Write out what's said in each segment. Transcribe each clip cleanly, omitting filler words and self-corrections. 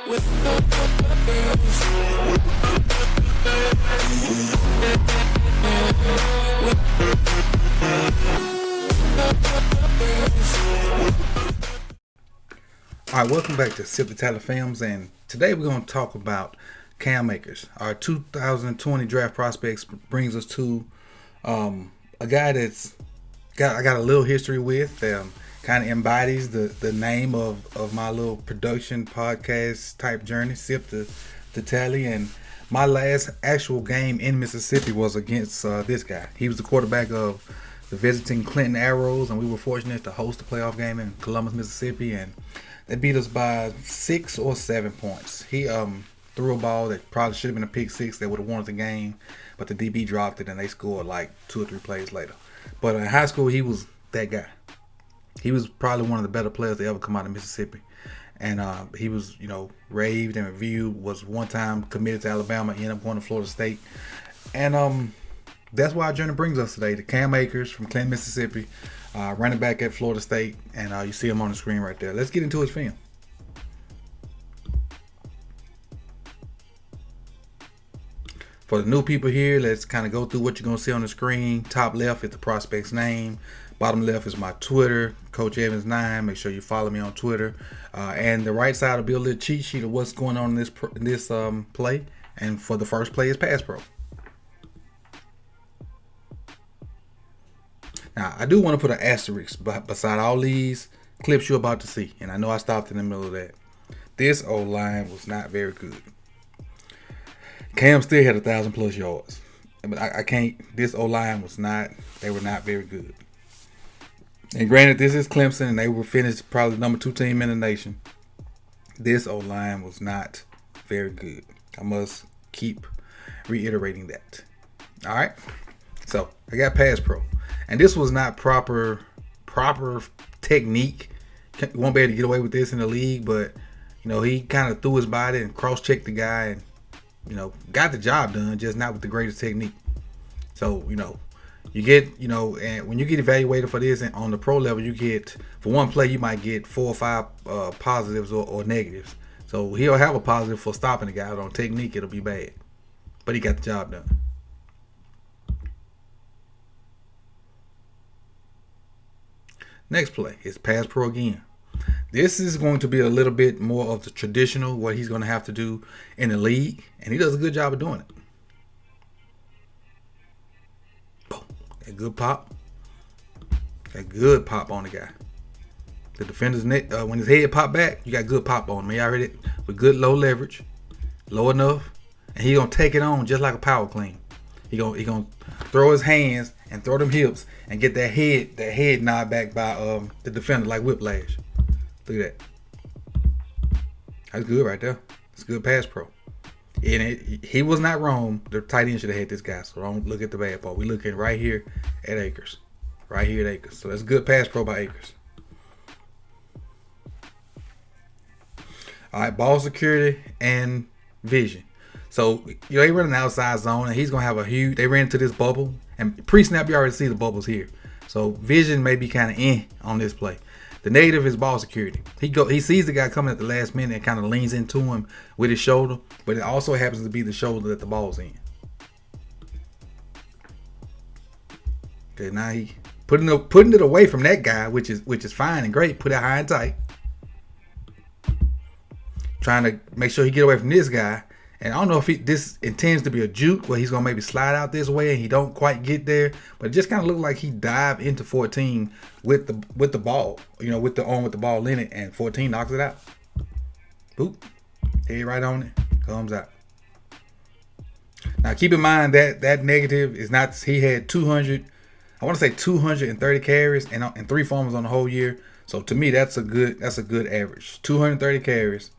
Alright, welcome back to Sip the Tally Films, and today we're going to talk about Cam Akers. Our 2020 draft prospects brings us to a guy that's I got a little history with, kind of embodies the name of my little production podcast type journey, Sip the Tally. And my last actual game in Mississippi was against this guy. He was the quarterback of the visiting Clinton Arrows, and we were fortunate to host a playoff game in Columbus, Mississippi, and they beat us by 6 or 7 points. He threw a ball that probably should have been a pick six that would have won the game, but the DB dropped it and they scored like 2 or 3 plays later. But in high school, he was that guy. He was probably one of the better players to ever come out of Mississippi. And he was, raved and reviewed, was one time committed to Alabama, ended up going to Florida State. And that's why our journey brings us today to Cam Akers from Clinton, Mississippi, running back at Florida State. And you see him on the screen right there. Let's get into his film. For the new people here, let's kind of go through what you're going to see on the screen. Top left is the prospect's name. Bottom left is my Twitter, Coach Evans 9. Make sure you follow me on Twitter. And the right side will be a little cheat sheet of what's going on in this play. And for the first play is Pass Pro. Now, I do want to put an asterisk beside all these clips you're about to see. And I know I stopped in the middle of that. This O-line was not very good. Cam still had 1,000+ yards. But I can't, this O-line they were not very good. And granted, this is Clemson, and they were finished probably number 2 team in the nation. This O-line was not very good. I must keep reiterating that. All right. So I got Pass Pro, and this was not proper technique. Won't be able to get away with this in the league, but he kind of threw his body and cross-checked the guy, and got the job done, just not with the greatest technique. So you get, and when you get evaluated for this and on the pro level, you get, for one play, you might get 4 or 5 positives or negatives. So he'll have a positive for stopping the guy, but on technique, it'll be bad. But he got the job done. Next play is Pass Pro again. This is going to be a little bit more of the traditional, what he's going to have to do in the league, and he does a good job of doing it. That good pop. That good pop on the guy. The defender's neck, when his head pop back, you got good pop on him. He already with good low leverage, low enough, and he gonna take it on just like a power clean. He gonna throw his hands and throw them hips and get that head nod back by the defender like whiplash. Look at that. That's good right there. It's good Pass Pro. And he was not wrong. The tight end should have had this guy. So don't look at the bad part. We're looking right here at Akers. Right here at Akers. So that's good Pass Pro by Akers. All right, ball security and vision. So, they run an outside zone, and he's going to have a huge, they ran into this bubble. And pre-snap, you already see the bubbles here. So vision may be kind of on this play. The negative is ball security. He sees the guy coming at the last minute and kind of leans into him with his shoulder, but it also happens to be the shoulder that the ball's in. Okay, now he putting it away from that guy, which is fine and great. Put it high and tight. Trying to make sure he get away from this guy. And I don't know if this intends to be a juke where he's gonna maybe slide out this way and he don't quite get there, but it just kind of looked like he dived into 14 with the ball, with the arm with the ball in it, and 14 knocks it out. Boop, head right on it, comes out. Now keep in mind that negative is not. He had 200, I want to say 230 carries and 3 fumbles on the whole year. So to me, that's a good average. 230 carries,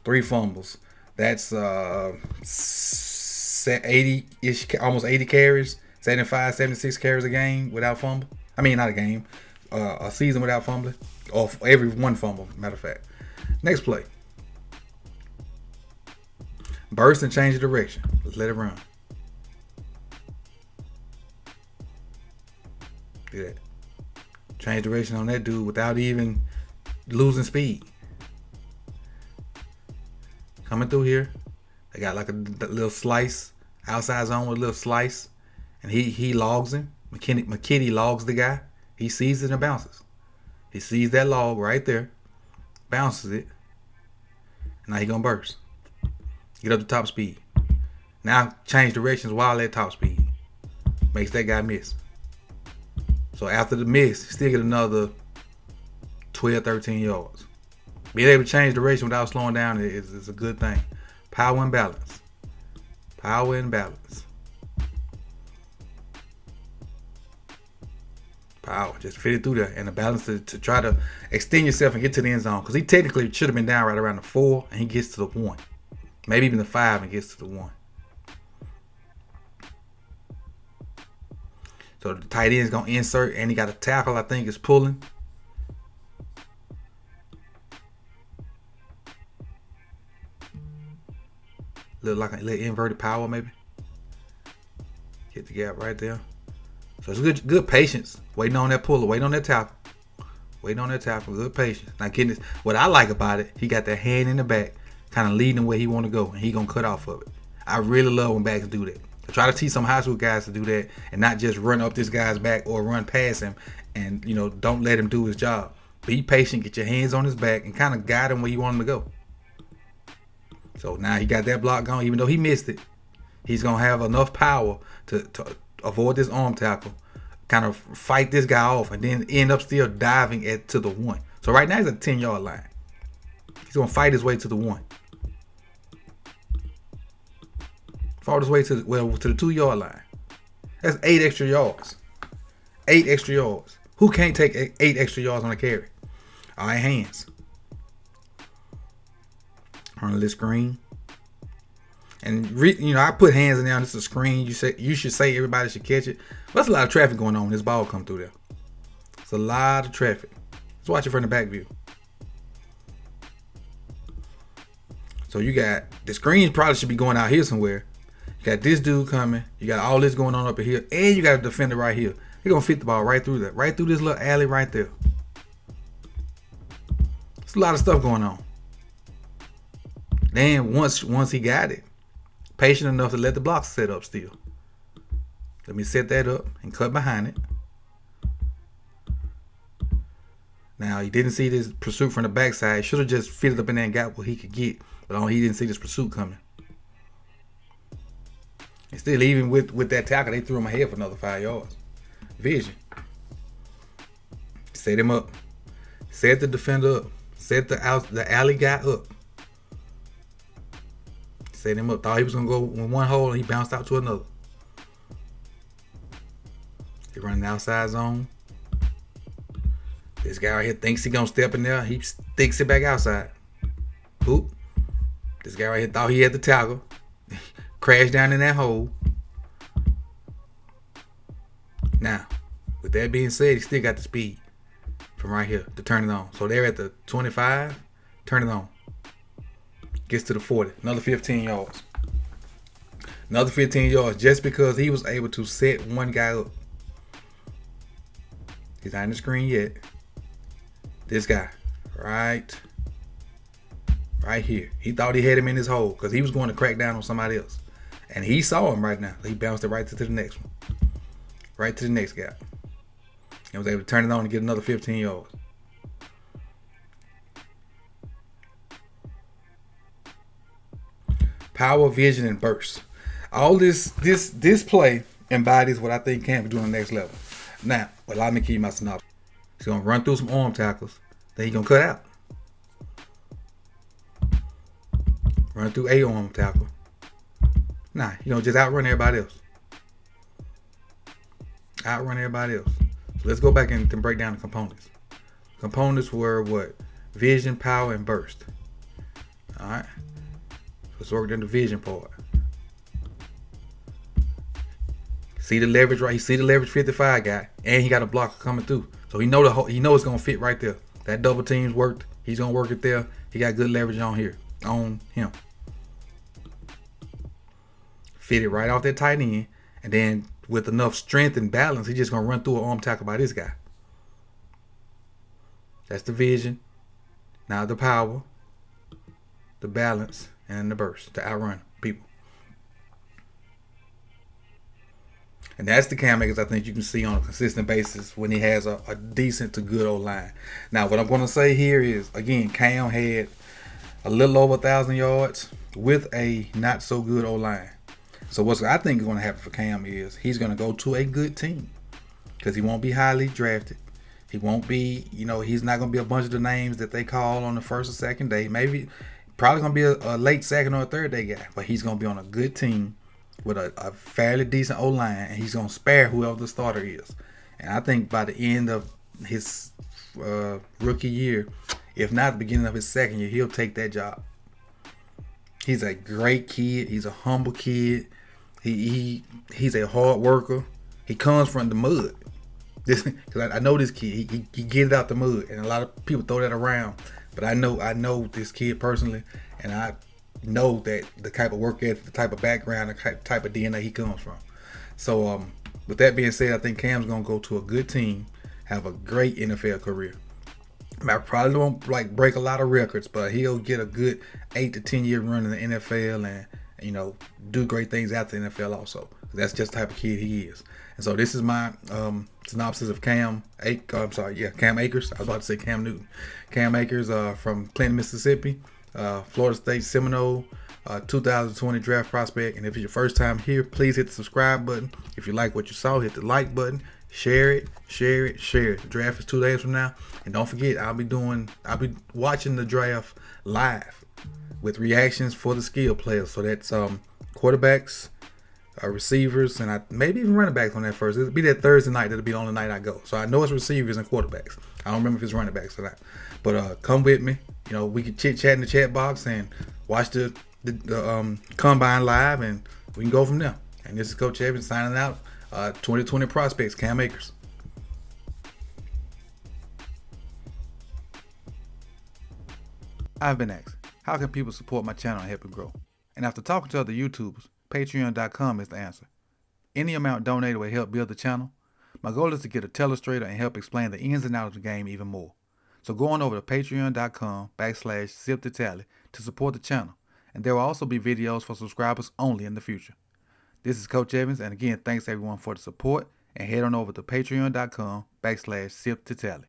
3 fumbles. That's 80-ish, almost 80 carries, 75, 76 carries a game without fumble. I mean, not a game, a season without fumbling, or every one fumble, matter of fact. Next play. Burst and change the direction. Let's let it run. Look at that. Change direction on that dude without even losing speed. coming through here. They got like a little slice, outside zone with a little slice, and he logs him. McKinney logs the guy. He sees it and bounces. He sees that log right there, bounces it, and now he gonna burst. Get up to top speed. Now change directions while at top speed. Makes that guy miss. So after the miss, still get another 12, 13 yards. Being able to change direction without slowing down is a good thing. Power and balance. Power and balance. Power. Just fit it through there. And the balance to try to extend yourself and get to the end zone. Because he technically should have been down right around the 4 and he gets to the 1. Maybe even the 5 and gets to the 1. So the tight end is going to insert and he got a tackle, I think, is pulling. Look like a little inverted power maybe. Get the gap right there. So it's good patience. Waiting on that puller, waiting on that tackle. Waiting on that tackle, good patience. Now getting this, what I like about it, he got that hand in the back, kind of leading where he want to go, and he going to cut off of it. I really love when backs do that. I try to teach some high school guys to do that and not just run up this guy's back or run past him and, don't let him do his job. Be patient, get your hands on his back, and kind of guide him where you want him to go. So now he got that block going. Even though he missed it, he's going to have enough power to avoid this arm tackle, kind of fight this guy off, and then end up still diving to the 1. So right now he's at the 10-yard line. He's going to fight his way to the 1. Fought his way to the 2-yard line. That's 8 extra yards. 8 extra yards. Who can't take 8 extra yards on a carry? All right, hands. On this screen. And I put hands in there. This is a screen. You should say everybody should catch it. But there's a lot of traffic going on when this ball come through there. It's a lot of traffic. Let's watch it from the back view. So you got the screen probably should be going out here somewhere. You got this dude coming. You got all this going on up here. And you got a defender right here. He's going to fit the ball right through that. Right through this little alley right there. There's a lot of stuff going on. Then once he got it, patient enough to let the block set up still. Let me set that up and cut behind it. Now, he didn't see this pursuit from the backside. Should have just fitted up in there and got what he could get. But he didn't see this pursuit coming. And still, even with that tackle, they threw him ahead for another 5 yards. Vision. Set him up. Set the defender up. Set the alley guy up. Set him up. Thought he was going to go in one hole and he bounced out to another. He running the outside zone. This guy right here thinks he going to step in there. He sticks it back outside. Boop. This guy right here thought he had the tackle. Crashed down in that hole. Now, with that being said, he still got the speed from right here to turn it on. So they're at the 25. Turn it on. Gets to the 40. Another 15 yards. Another 15 yards just because he was able to set one guy up. He's not in the screen yet. This guy. Right here. He thought he had him in his hole because he was going to crack down on somebody else. And he saw him right now. He bounced it right to the next one. Right to the next guy. And was able to turn it on and get another 15 yards. Power, vision, and burst. All this play embodies what I think Cam can do on the next level. Now, allow me to give you my synopsis. He's going to run through some arm tackles. Then he's going to cut out. Run through a arm tackle. Nah, just outrun everybody else. Outrun everybody else. So let's go back and break down the components. Components were what? Vision, power, and burst. All right. Let's work on the vision part. See the leverage right? He see the leverage 55 guy, and he got a blocker coming through. So he know it's gonna fit right there. That double team's worked. He's gonna work it there. He got good leverage on him. Fit it right off that tight end, and then with enough strength and balance, he's just gonna run through an arm tackle by this guy. That's the vision. Now the power, the balance, and in the burst to outrun people. And that's the Cam Akers I think you can see on a consistent basis when he has a decent to good old line. Now, what I'm going to say here is, again, Cam had a little over 1,000 yards with a not so good old line. So what I think is going to happen for Cam is he's going to go to a good team because he won't be highly drafted. He won't be, he's not going to be a bunch of the names that they call on the first or second day. Maybe, probably going to be a late second or a third day guy, but he's going to be on a good team with a fairly decent O-line, and he's going to spare whoever the starter is. And I think by the end of his rookie year, if not the beginning of his second year, he'll take that job. He's a great kid. He's a humble kid. He's a hard worker. He comes from the mud. Because I know this kid. He get it out the mud, and a lot of people throw that around. But I know this kid personally, and I know that the type of work ethic, the type of background, the type of DNA he comes from. So with that being said, I think Cam's gonna go to a good team, have a great NFL career. I probably won't break a lot of records, but he'll get a good 8 to 10 year run in the NFL, and do great things after the NFL also. That's just the type of kid he is. And so this is my synopsis of Cam Akers. I was about to say Cam Newton. Cam Akers from Clinton, Mississippi, Florida State Seminole, 2020 draft prospect. And if it's your first time here, please hit the subscribe button. If you like what you saw, hit the like button. Share it. The draft is 2 days from now. And don't forget, I'll be watching the draft live with reactions for the skill players. So that's quarterbacks, receivers, and maybe even running backs on that first. It'll be that Thursday night. That'll be the only night I go. So I know it's receivers and quarterbacks. I don't remember if it's running backs or not. But come with me. We can chit chat in the chat box and watch the combine live, and we can go from there. And this is Coach Evans signing out. 2020 prospects, Cam Akers. I've been asked, how can people support my channel and help it grow? And after talking to other YouTubers, Patreon.com is the answer. Any amount donated will help build the channel. My goal is to get a telestrator and help explain the ins and outs of the game even more. So go on over to patreon.com/SipToTally to support the channel. And there will also be videos for subscribers only in the future. This is Coach Evans, and again, thanks everyone for the support, and head on over to patreon.com/SipToTally.